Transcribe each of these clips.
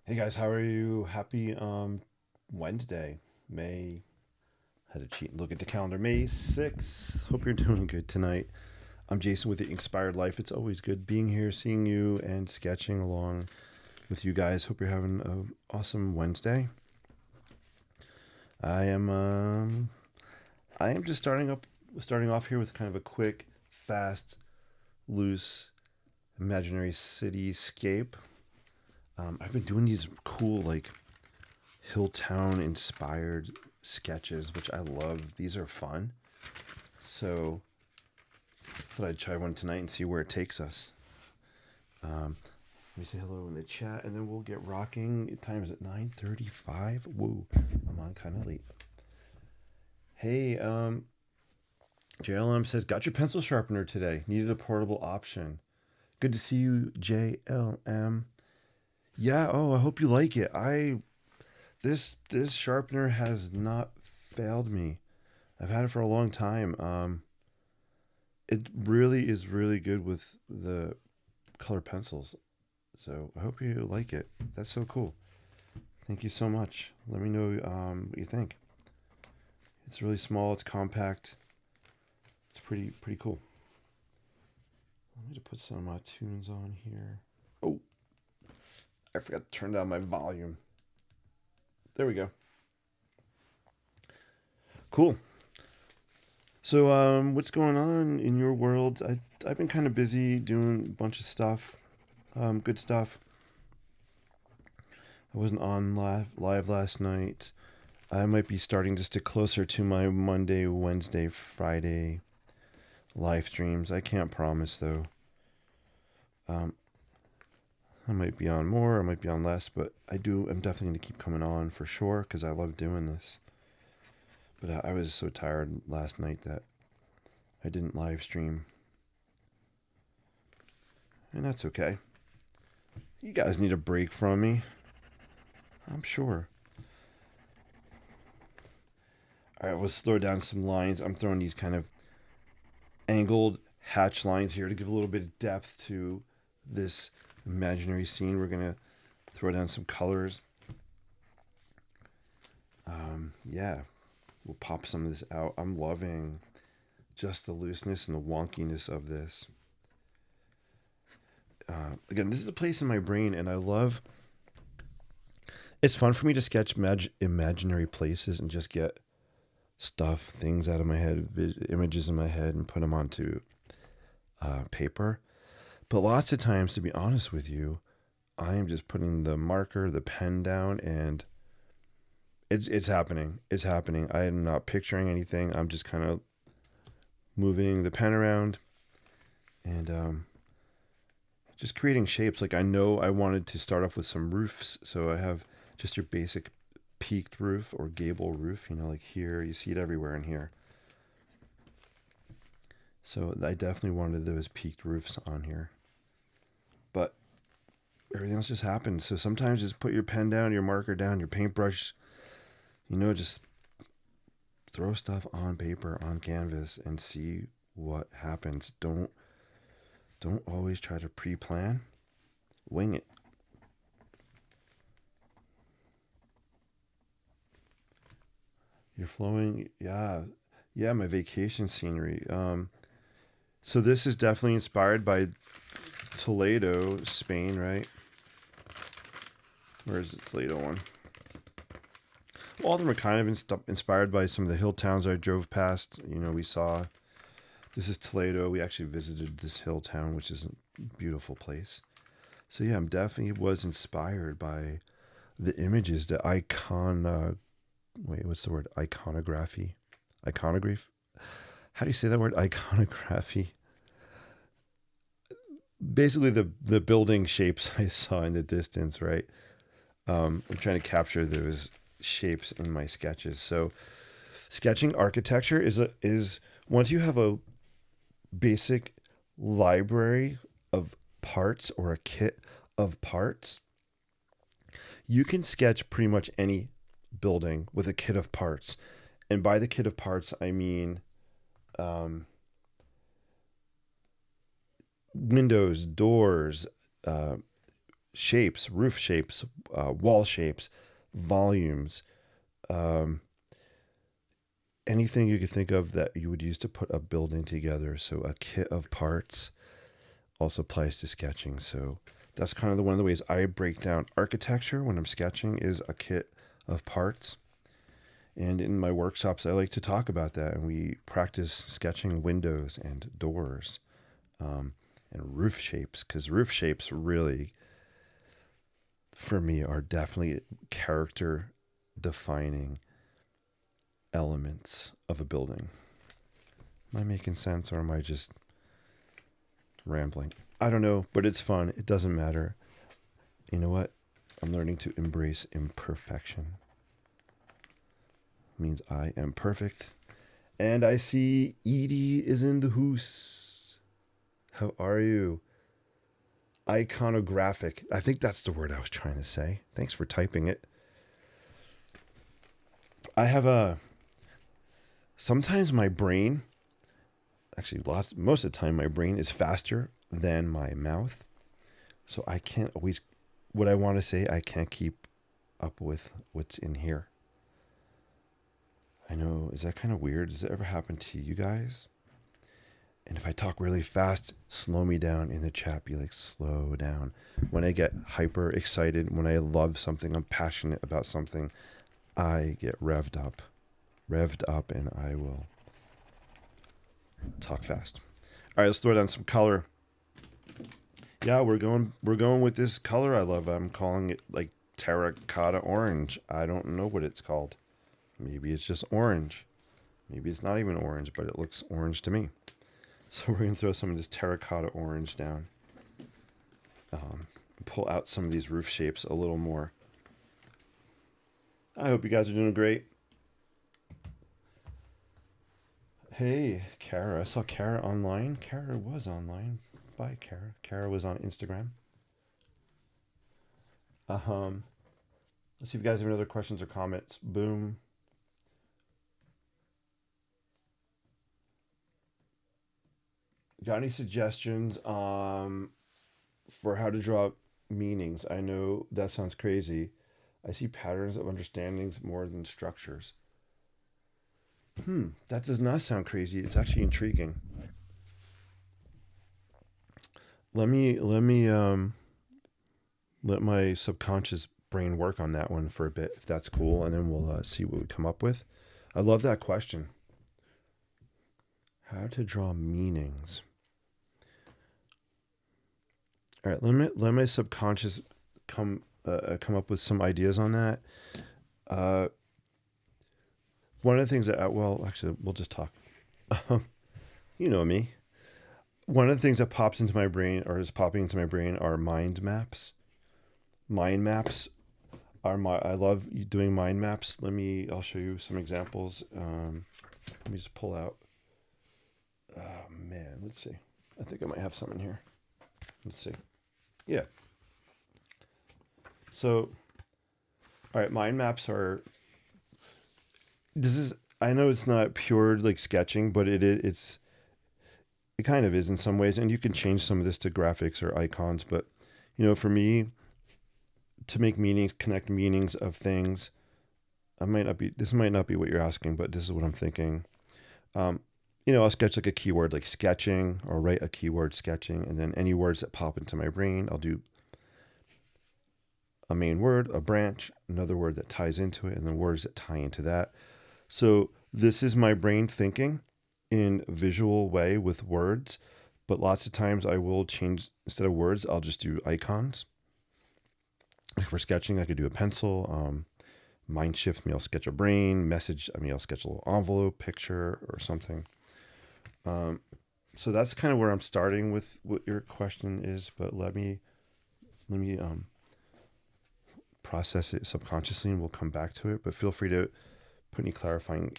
Hey guys, how are you? Happy Wednesday. May Had to cheat and look at the calendar. May 6th. Hope you're doing good tonight. I'm Jason with the Inspired Life. It's always good being here, seeing you and sketching along with you guys. Hope you're having an awesome Wednesday. I am I am just starting off here with kind of a quick, fast, loose imaginary cityscape. I've been doing these cool Hilltown inspired sketches, which I love. These are fun. So I thought I'd try one tonight and see where it takes us. Let me say hello in the chat, and then we'll get rocking. Time is at 9:35. Woo, I'm on kind of late. Hey, JLM says, got your pencil sharpener today. Needed a portable option. Good to see you, JLM. Yeah. Oh, I hope you like it. This sharpener has not failed me. I've had it for a long time. It really is really good with the color pencils. So I hope you like it. That's so cool. Thank you so much. Let me know what you think. It's really small. It's compact. It's pretty cool. Let me just put some tunes on here. Oh, I forgot to turn down my volume. There we go. Cool. So, what's going on in your world? I've been kind of busy doing a bunch of stuff, good stuff. I wasn't on live last night. I might be starting to stick closer to my Monday, Wednesday, Friday live streams. I can't promise though. Um, I might be on more, I might be on less, but I'm definitely going to keep coming on for sure because I love doing this. But I was so tired last night that I didn't live stream. And that's okay. You guys need a break from me, I'm sure. All right, let's throw down some lines. I'm throwing these kind of angled hatch lines here to give a little bit of depth to this imaginary scene. We're going to throw down some colors. Yeah, we'll pop some of this out. I'm loving just the looseness and the wonkiness of this. Again, this is a place in my brain, and I love. It's fun for me to sketch imaginary places and just get things out of my head, images in my head, and put them onto paper. But lots of times, to be honest with you, I am just putting the marker, the pen down, and it's happening. It's happening. I am not picturing anything. I'm just kind of moving the pen around and just creating shapes. Like I know I wanted to start off with some roofs, so I have just your basic peaked roof or gable roof. You know, like here, you see it everywhere in here. So I definitely wanted those peaked roofs on here. But everything else just happens. So sometimes just put your pen down, your marker down, your paintbrush, just throw stuff on paper, on canvas, and see what happens. Don't always try to pre-plan. Wing it. You're flowing, yeah, yeah. My vacation scenery. So this is definitely inspired by Toledo, Spain, right? Where is the Toledo one? All of them are kind of inspired by some of the hill towns I drove past. We saw. This is Toledo. We actually visited this hill town, which is a beautiful place. So yeah, I'm definitely was inspired by the images, the icon. Wait, what's the word? Iconography. Iconography. How do you say that word? Iconography. Basically, the building shapes I saw in the distance, right? I'm trying to capture those shapes in my sketches. So, sketching architecture is once you have a basic library of parts or a kit of parts, you can sketch pretty much any building with a kit of parts. And by the kit of parts, I mean windows, doors, shapes, roof shapes, wall shapes, volumes, um, anything you could think of that you would use to put a building together. So a kit of parts also applies to sketching. So that's kind of one of the ways I break down architecture when I'm sketching is a kit of parts. And in my workshops, I like to talk about that. And we practice sketching windows and doors and roof shapes, because roof shapes really, for me, are definitely character defining elements of a building. Am I making sense, or am I just rambling? I don't know, but it's fun. It doesn't matter. You know what? I'm learning to embrace imperfection. It means I am perfect. And I see Edie is in the house. How are you? Iconographic. I think that's the word I was trying to say. Thanks for typing it. I have sometimes my brain, actually most of the time my brain is faster than my mouth. So I can't always, what I want to say, I can't keep up with what's in here. I know, is that kind of weird? Does it ever happen to you guys? And if I talk really fast, slow me down in the chat. Be like, slow down. When I get hyper excited, when I love something, I'm passionate about something, I get revved up, and I will talk fast. All right, let's throw down some color. Yeah, we're going with this color I love. I'm calling it like terracotta orange. I don't know what it's called. Maybe it's just orange. Maybe it's not even orange, but it looks orange to me. So we're going to throw some of this terracotta orange down. Pull out some of these roof shapes a little more. I hope you guys are doing great. Hey, Kara. I saw Kara online. Kara was online. Bye, Kara. Kara was on Instagram. Let's see if you guys have any other questions or comments. Boom. Got any suggestions for how to draw meanings? I know that sounds crazy. I see patterns of understandings more than structures. That does not sound crazy. It's actually intriguing. Let me let my subconscious brain work on that one for a bit, if that's cool, and then we'll see what we come up with. I love that question. How to draw meanings. All right, let my subconscious come up with some ideas on that. One of the things that, actually, we'll just talk. You know me. One of the things that pops into my brain, or is popping into my brain, are mind maps. Mind maps are I love doing mind maps. I'll show you some examples. Let me just pull out. Oh man, let's see. I think I might have some in here. Let's see. Yeah. So, all right, mind maps are. I know it's not pure like sketching, but it kind of is in some ways, and you can change some of this to graphics or icons. But for me, to make meanings, connect meanings of things, this might not be what you're asking, but this is what I'm thinking. I'll sketch like a keyword like sketching, or write a keyword sketching, and then any words that pop into my brain, I'll do a main word, a branch, another word that ties into it, and then words that tie into that. So this is my brain thinking in a visual way with words, but lots of times I will change, instead of words, I'll just do icons. Like for sketching, I could do a pencil. Mind shift me, I'll sketch a brain. Message, I'll sketch a little envelope, picture, or something. So that's kind of where I'm starting with what your question is, but let me process it subconsciously, and we'll come back to it. But feel free to put any clarifying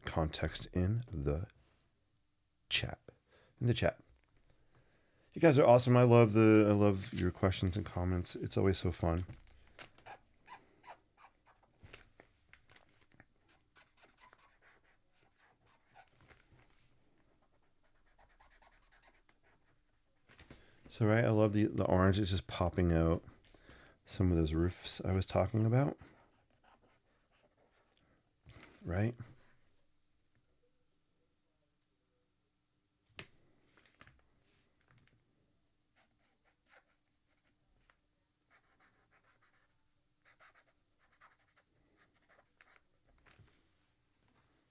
context in the chat. You guys are awesome. I love your questions and comments. It's always so fun. So, right, I love the orange. It's just popping out some of those roofs I was talking about. Right?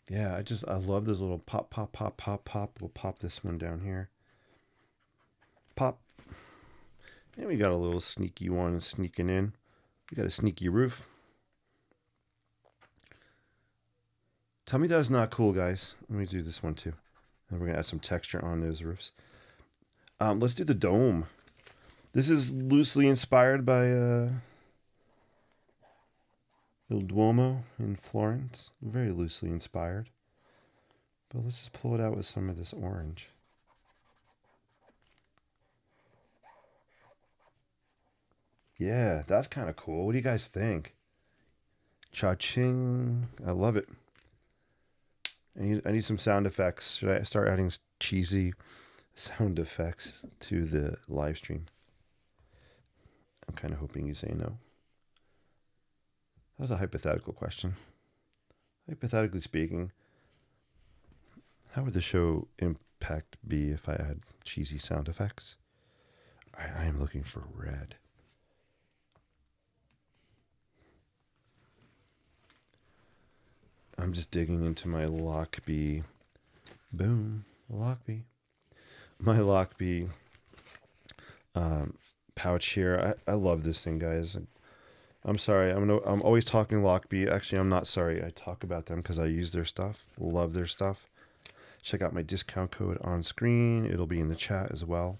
Yeah, I love those little pop, pop, pop, pop, pop. We'll pop this one down here. Pop. And we got a little sneaky one sneaking in. We got a sneaky roof. Tell me that's not cool, guys. Let me do this one too. And we're going to add some texture on those roofs. Let's do the dome. This is loosely inspired by Il Duomo in Florence. Very loosely inspired. But let's just pull it out with some of this orange. Yeah, that's kind of cool. What do you guys think? Cha-ching. I love it. I need some sound effects. Should I start adding cheesy sound effects to the live stream? I'm kind of hoping you say no. That was a hypothetical question. Hypothetically speaking, how would the show impact be if I had cheesy sound effects? I am looking for red. I'm just digging into my Lockbee. Boom, Lockbee. My Lockbee pouch here. I love this thing, guys. I'm sorry. I'm always talking Lockbee. Actually, I'm not sorry. I talk about them because I use their stuff. Love their stuff. Check out my discount code on screen. It'll be in the chat as well.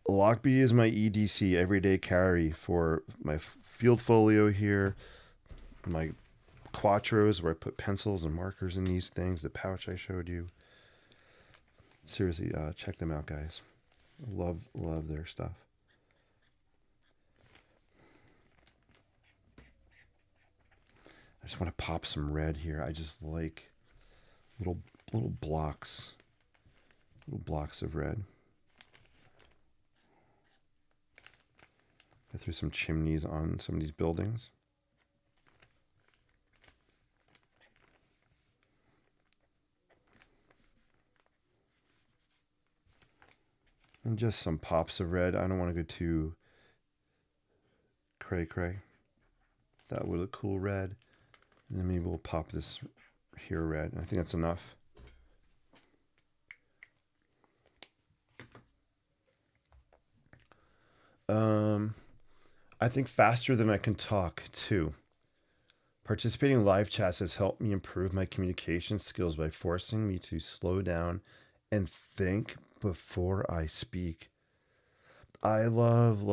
Lockbee is my EDC, everyday carry, for my field folio here, my Quattros where I put pencils and markers in these things, the pouch I showed you. Seriously, check them out, guys. Love their stuff. I just want to pop some red here. I just like little blocks of red. I threw some chimneys on some of these buildings. And just some pops of red. I don't want to go too cray. That would look cool red. And then maybe we'll pop this here red. I think that's enough. I think faster than I can talk too. Participating in live chats has helped me improve my communication skills by forcing me to slow down and think before I speak. I love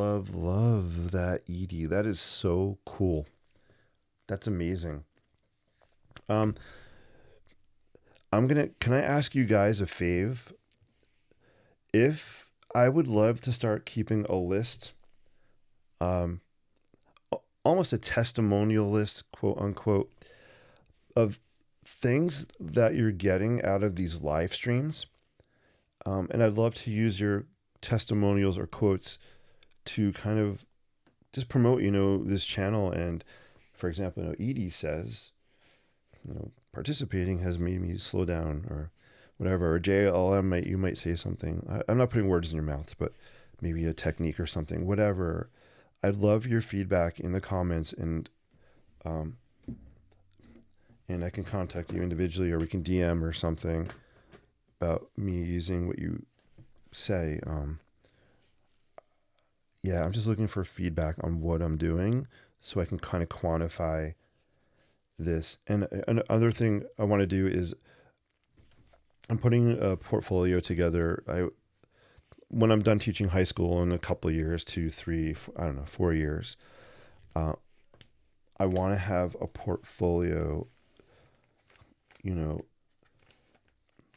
that, Edie. That is so cool. That's amazing. Can I ask you guys a fave? If I would love to start keeping a list, almost a testimonial list, quote unquote, of things that you're getting out of these live streams. And I'd love to use your testimonials or quotes to kind of just promote, this channel. And for example, Edie says, participating has made me slow down, or whatever. Or JLM, you might say something. I'm not putting words in your mouth, but maybe a technique or something, whatever. I'd love your feedback in the comments, and I can contact you individually, or we can DM or something about me using what you say. Yeah, I'm just looking for feedback on what I'm doing so I can kind of quantify this. And another thing I want to do is I'm putting a portfolio together. When I'm done teaching high school in a couple of years, 2, 3, 4 years, I want to have a portfolio,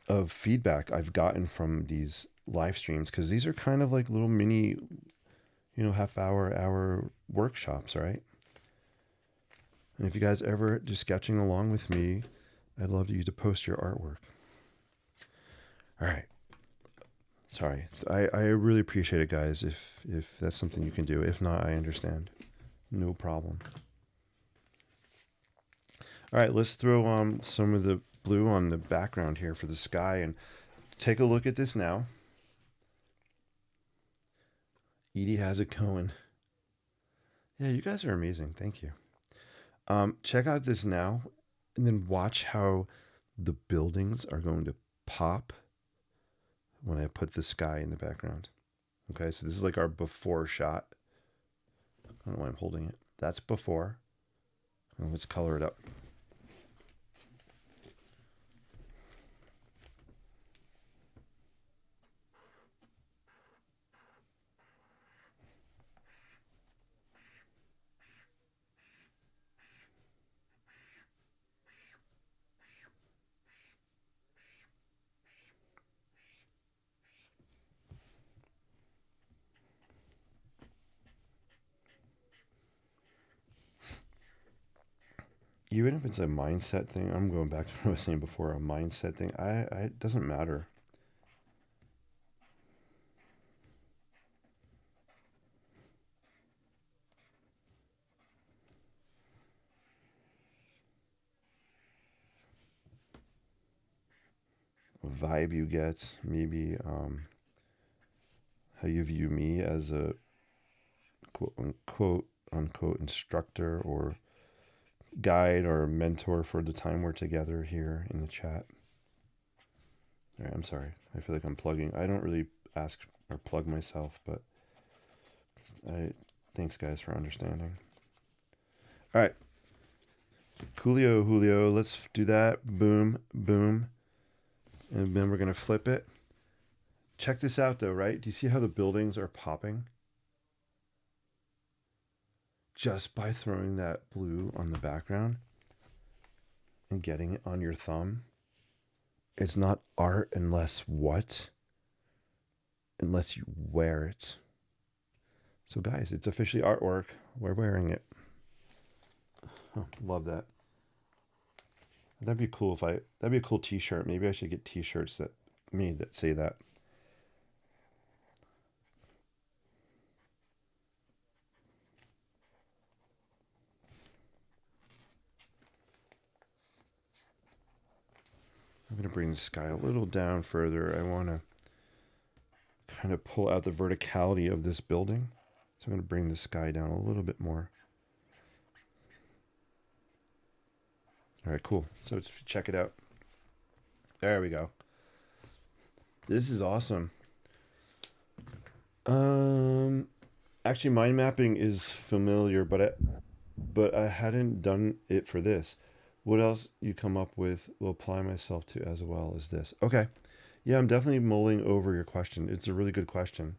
of feedback I've gotten from these live streams, because these are kind of like little mini, hour workshops, right? And if you guys ever just sketching along with me, I'd love you to post your artwork. All right. Sorry. I really appreciate it, guys, if that's something you can do. If not, I understand. No problem. All right, let's throw some of the blue on the background here for the sky and take a look at this now. Edie has it going. Yeah, you guys are amazing. Thank you. Check out this now, and then watch how the buildings are going to pop when I put the sky in the background. Okay, so this is like our before shot. I don't know why I'm holding it. That's before. And let's color it up. Even if it's a mindset thing, I'm going back to what I was saying before, a mindset thing. It doesn't matter. Vibe you get, maybe how you view me as a quote unquote instructor or guide or mentor for the time we're together here in the chat. All right, I'm sorry. I feel like I'm plugging. I don't really ask or plug myself, but thanks guys for understanding. All right. Coolio, Julio, let's do that. Boom, boom. And then we're going to flip it. Check this out though, right? Do you see how the buildings are popping? Just by throwing that blue on the background and getting it on your thumb. It's not art unless what? Unless you wear it. So guys, it's officially artwork. We're wearing it. Oh, love that. That'd be cool that'd be a cool t-shirt. Maybe I should get t-shirts that say that. I'm going to bring the sky a little down further. I want to kind of pull out the verticality of this building. So I'm going to bring the sky down a little bit more. All right, cool. So let's check it out. There we go. This is awesome. Actually, mind mapping is familiar, but I hadn't done it for this. What else you come up with will apply myself to as well as this. Okay. Yeah, I'm definitely mulling over your question. It's a really good question.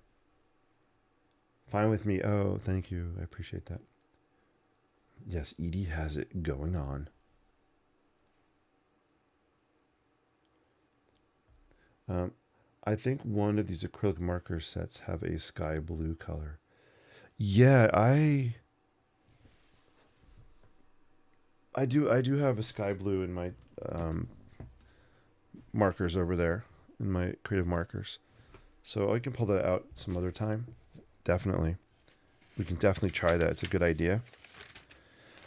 Fine with me. Oh, thank you. I appreciate that. Yes, Edie has it going on. I think one of these acrylic marker sets have a sky blue color. Yeah, I do have a sky blue in my markers over there, in my creative markers. So I can pull that out some other time. Definitely. We can definitely try that. It's a good idea.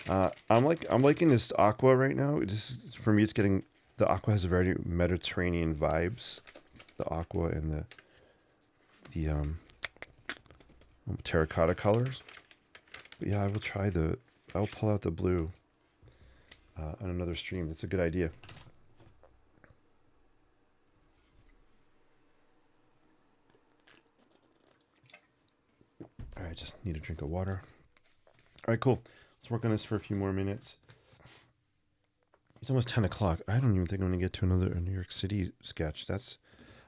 I'm liking this aqua right now. For me, it's getting, the aqua has a very Mediterranean vibes. The aqua and the terracotta colors. But yeah, I will pull out the blue on another stream. That's a good idea. All right, just need a drink of water. All right, cool. Let's work on this for a few more minutes. It's almost 10 o'clock. I don't even think I'm going to get to another New York City sketch.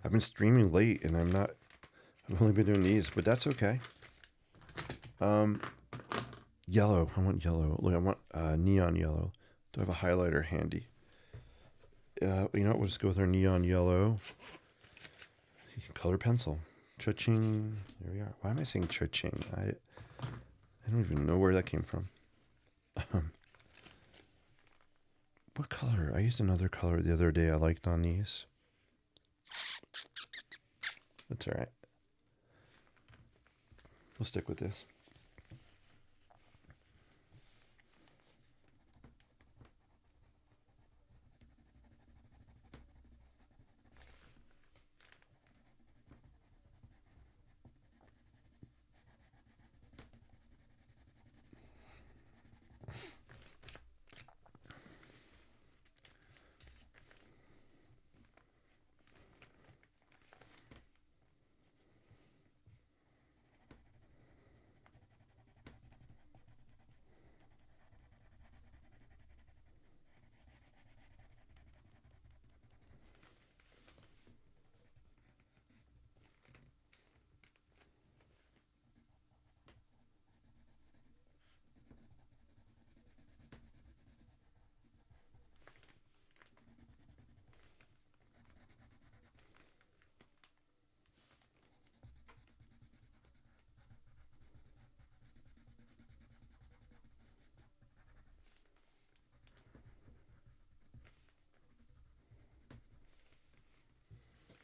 I've been streaming late and I've only been doing these, but that's okay. Yellow. I want yellow. Look, I want neon yellow. Do I have a highlighter handy? You know what? We'll just go with our neon yellow. Color pencil. Cha-ching. There we are. Why am I saying cha-ching? I don't even know where that came from. What color? I used another color the other day I liked on these. That's all right. We'll stick with this.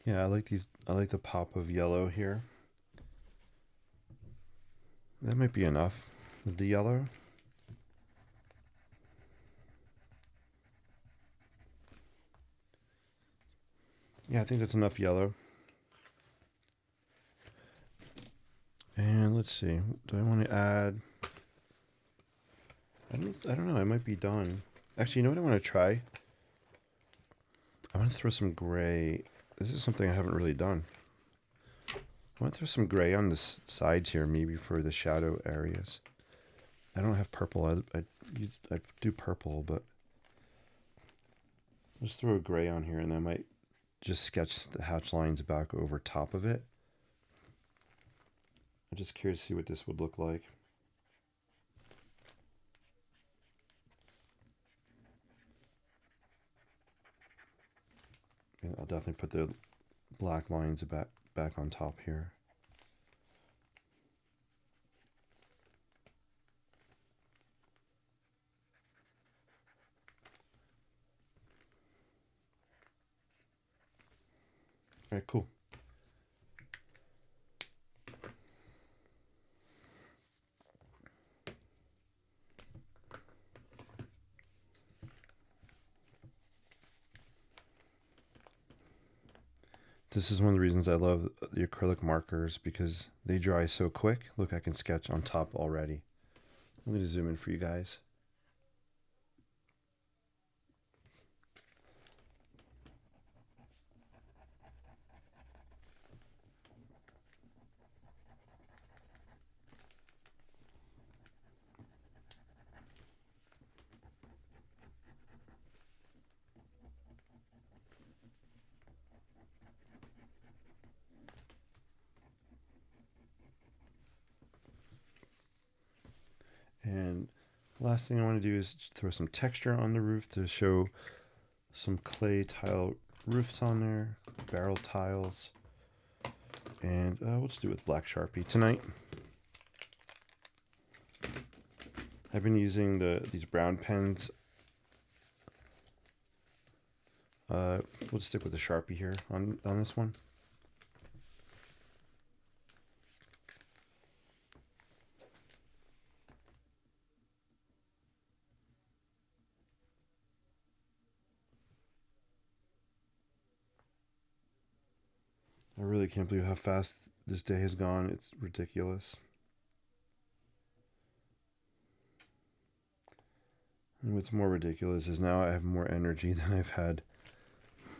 Yeah, I like these. I like the pop of yellow here. That might be enough of the yellow. Yeah, I think that's enough yellow. And let's see. Do I want to add? I don't know. I might be done. Actually, you know what I want to try? I want to throw some gray. This is something I haven't really done. I want to throw some gray on the sides here, maybe for the shadow areas. I don't have purple. I do purple, but I'll just throw a gray on here, and I might just sketch the hatch lines back over top of it. I'm just curious to see what this would look like. And I'll definitely put the black lines back on top here. All right, cool. This is one of the reasons I love the acrylic markers, because they dry so quick. Look, I can sketch on top already. I'm going to zoom in for you guys. And the last thing I want to do is throw some texture on the roof to show some clay tile roofs on there, barrel tiles. And we'll just do it with black Sharpie tonight. I've been using these brown pens. We'll just stick with the Sharpie here on this one. I really can't believe how fast this day has gone. It's ridiculous. And what's more ridiculous is now I have more energy than I've had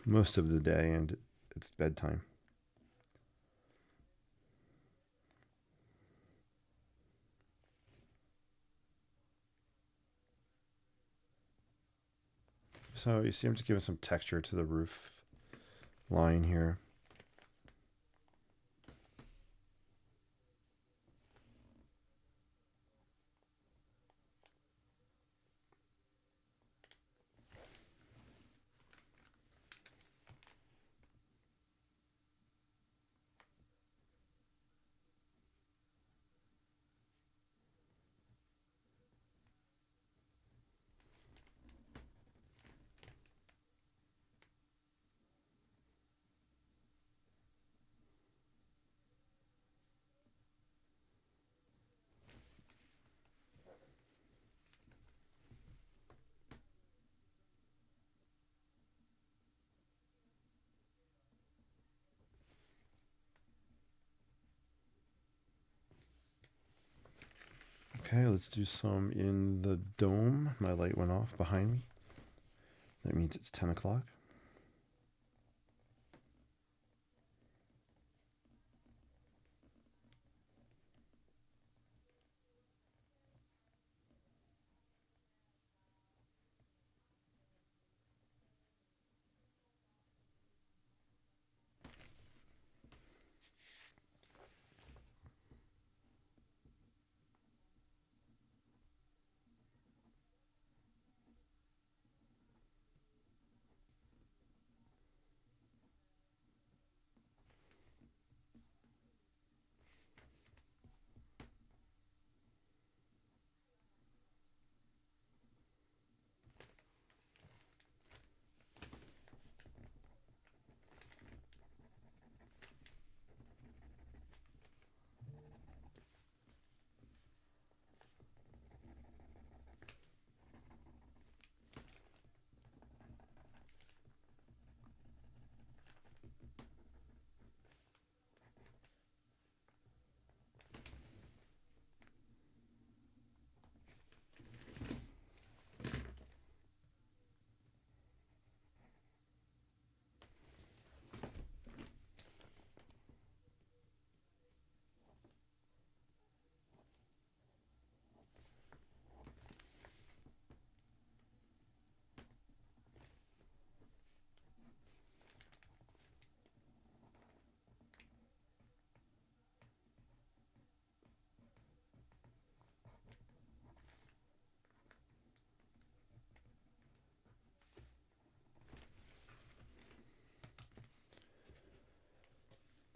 most of the day, and it's bedtime. So you see I'm just giving some texture to the roof line here. Okay, let's do some in the dome. My light went off behind me. That means it's 10 o'clock.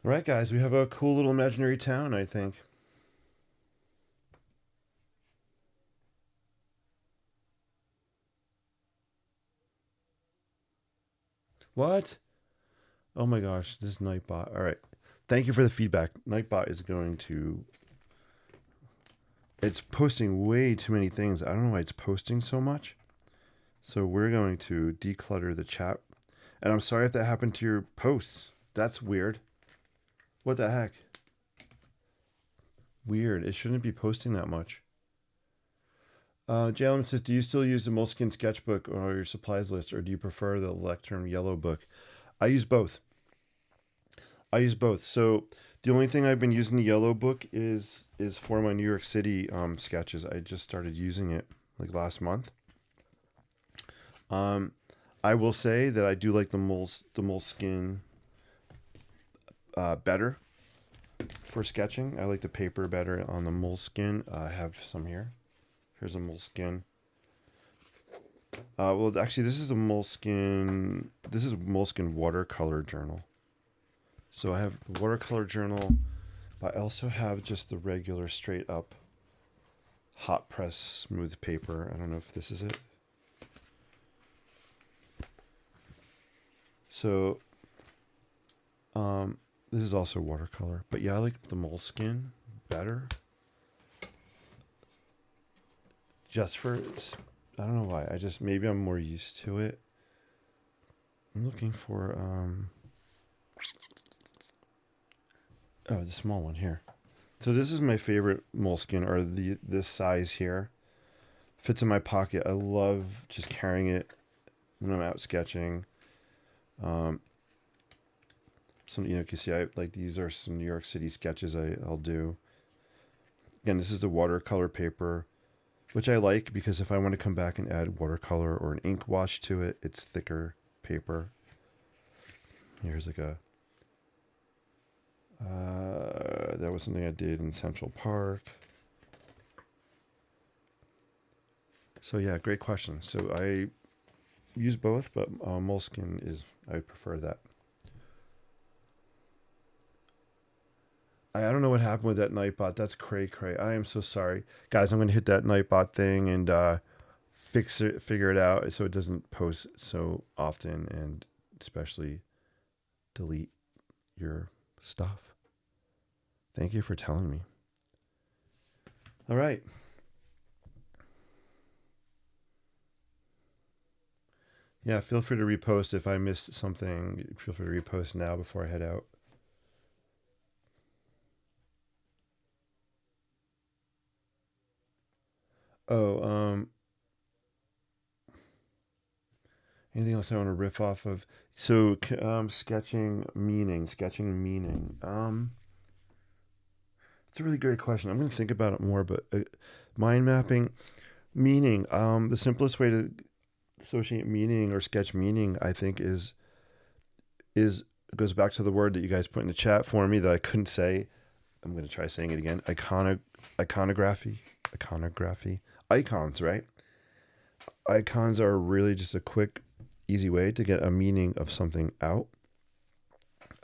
All right, guys, we have a cool little imaginary town, I think. What? Oh my gosh, this Nightbot. All right. Thank you for the feedback. Nightbot is going to. It's posting way too many things. I don't know why it's posting so much. So we're going to declutter the chat. And I'm sorry if that happened to your posts. That's weird. What the heck? Weird. It shouldn't be posting that much. Jalen says, do you still use the Moleskine sketchbook or your supplies list, or do you prefer the Lectern yellow book? I use both. So the only thing I've been using the yellow book is for my New York City sketches. I just started using it like last month. I will say that I do like the Moleskine better for sketching. I like the paper better on the Moleskine. I have some here. Here's a Moleskine. Well, actually, this is a Moleskine. This is a Moleskine watercolor journal. So I have the watercolor journal, but I also have just the regular straight up hot press smooth paper. I don't know if this is it. So, this is also watercolor, but yeah, I like the Moleskine better. Just for, I don't know why. Maybe I'm more used to it. I'm looking for, oh, the small one here. So this is my favorite Moleskine, or this size here. Fits in my pocket. I love just carrying it when I'm out sketching. Some, you can see these are some New York City sketches I'll do. Again, this is the watercolor paper, which I like because if I want to come back and add watercolor or an ink wash to it, it's thicker paper. Here's like a, that was something I did in Central Park. So yeah, great question. So I use both, but Moleskine I prefer that. I don't know what happened with that Nightbot. That's cray. I am so sorry. Guys, I'm going to hit that Nightbot thing and figure it out so it doesn't post so often, and especially delete your stuff. Thank you for telling me. All right. Yeah, feel free to repost if I missed something. Feel free to repost now before I head out. Oh, anything else I want to riff off of? So, sketching meaning. It's a really great question. I'm going to think about it more, but mind mapping, meaning. The simplest way to associate meaning or sketch meaning, I think, is goes back to the word that you guys put in the chat for me that I couldn't say. I'm going to try saying it again. Iconography, icons, right? Icons are really just a quick, easy way to get a meaning of something out.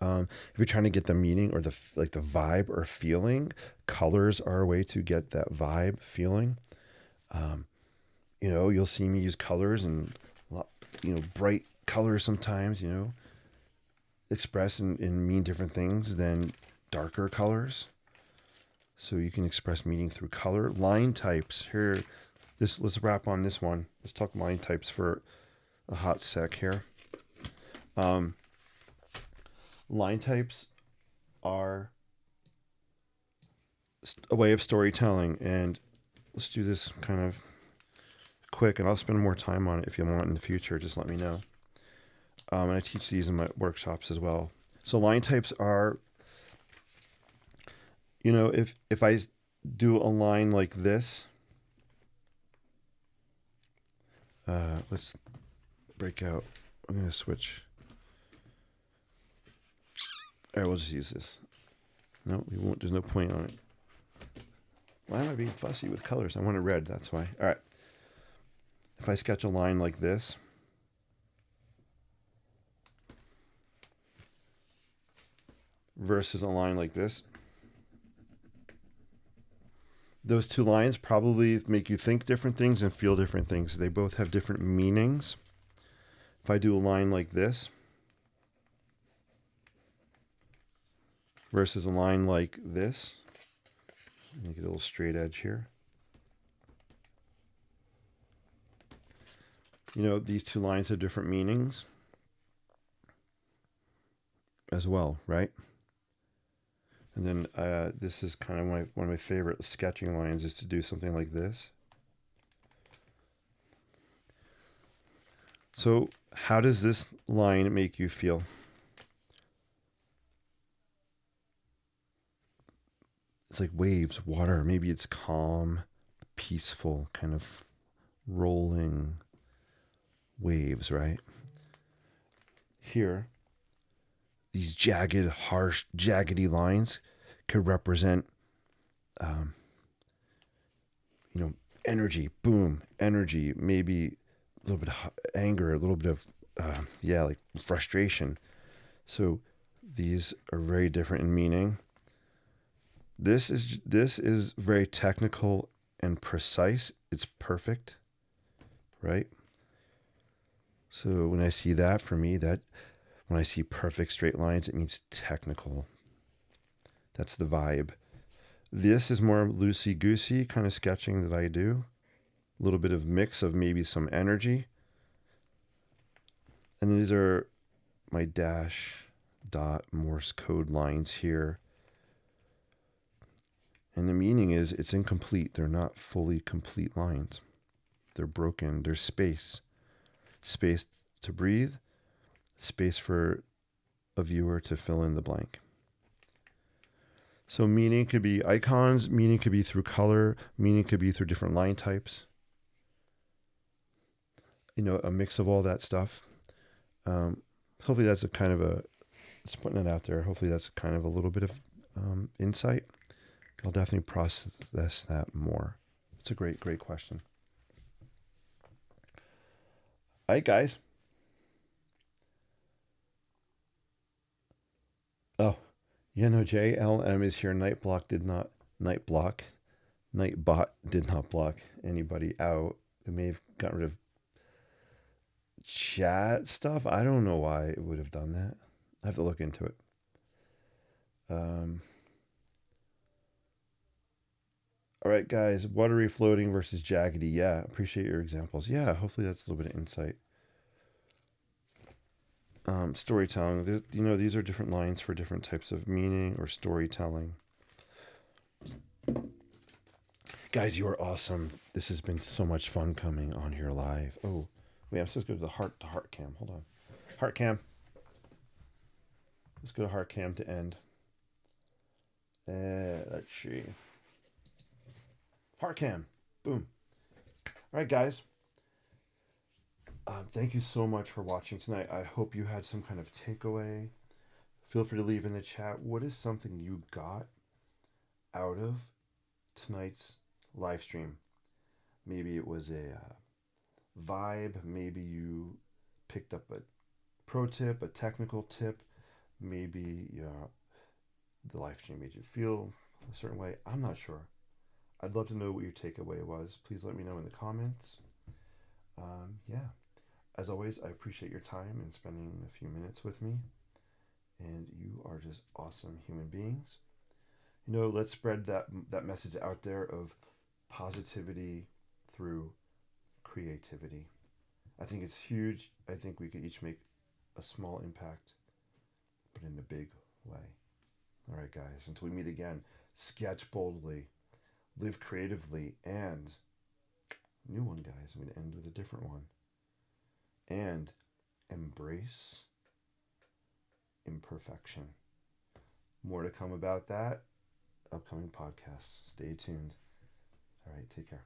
If you're trying to get the meaning or the vibe or feeling, colors are a way to get that vibe feeling. You'll see me use colors and bright colors sometimes. Express and mean different things than darker colors. So you can express meaning through color. Line types here. Let's wrap on this one. Let's talk line types for a hot sec here. Line types are a way of storytelling, and let's do this kind of quick, and I'll spend more time on it if you want in the future. Just let me know. And I teach these in my workshops as well. So line types are, if I do a line like this, let's break out. I'm going to switch. All right, we'll just use this. No, we won't. There's no point on it. Why am I being fussy with colors? I want it red, that's why. All right. If I sketch a line like this, versus a line like this, those two lines probably make you think different things and feel different things. They both have different meanings. If I do a line like this versus a line like this, make it a little straight edge here. These two lines have different meanings as well, right? And then this is kind of one of my favorite sketching lines, is to do something like this. So how does this line make you feel? It's like waves, water. Maybe it's calm, peaceful, kind of rolling waves, right? Here, these jagged, harsh, jaggedy lines could represent, energy, boom, energy, maybe a little bit of anger, a little bit of, like frustration. So these are very different in meaning. This is very technical and precise. It's perfect, right? So when I see that, for me, when I see perfect straight lines, it means technical. That's the vibe. This is more loosey-goosey kind of sketching that I do. A little bit of mix of maybe some energy. And these are my dash, dot, Morse code lines here. And the meaning is it's incomplete. They're not fully complete lines. They're broken. There's space. Space to breathe. Space for a viewer to fill in the blank. So meaning could be icons. Meaning could be through color. Meaning could be through different line types. A mix of all that stuff. Hopefully that's just putting it out there. Hopefully that's kind of a little bit of insight. I'll definitely process that more. It's a great, great question. All right, guys. Oh, JLM is here. Nightbot did not block anybody out. It may have gotten rid of chat stuff. I don't know why it would have done that. I have to look into it. All right, guys, watery, floating versus jaggedy. Yeah, appreciate your examples. Yeah, hopefully that's a little bit of insight. Storytelling. These are different lines for different types of meaning or storytelling. Guys, you are awesome. This has been so much fun coming on here live. Oh, wait, I'm supposed to go to the heart cam. Hold on. Heart cam. Let's go to heart cam to end. Let's see. Heart cam. Boom. All right, guys. Thank you so much for watching tonight. I hope you had some kind of takeaway. Feel free to leave in the chat. What is something you got out of tonight's live stream? Maybe it was a vibe. Maybe you picked up a pro tip, a technical tip. Maybe the live stream made you feel a certain way. I'm not sure. I'd love to know what your takeaway was. Please let me know in the comments. Yeah. As always, I appreciate your time and spending a few minutes with me. And you are just awesome human beings. Let's spread that message out there of positivity through creativity. I think it's huge. I think we could each make a small impact, but in a big way. All right, guys, until we meet again, sketch boldly, live creatively, and new one, guys. I'm going to end with a different one. And embrace imperfection. More to come about that. Upcoming podcasts. Stay tuned. All right, take care.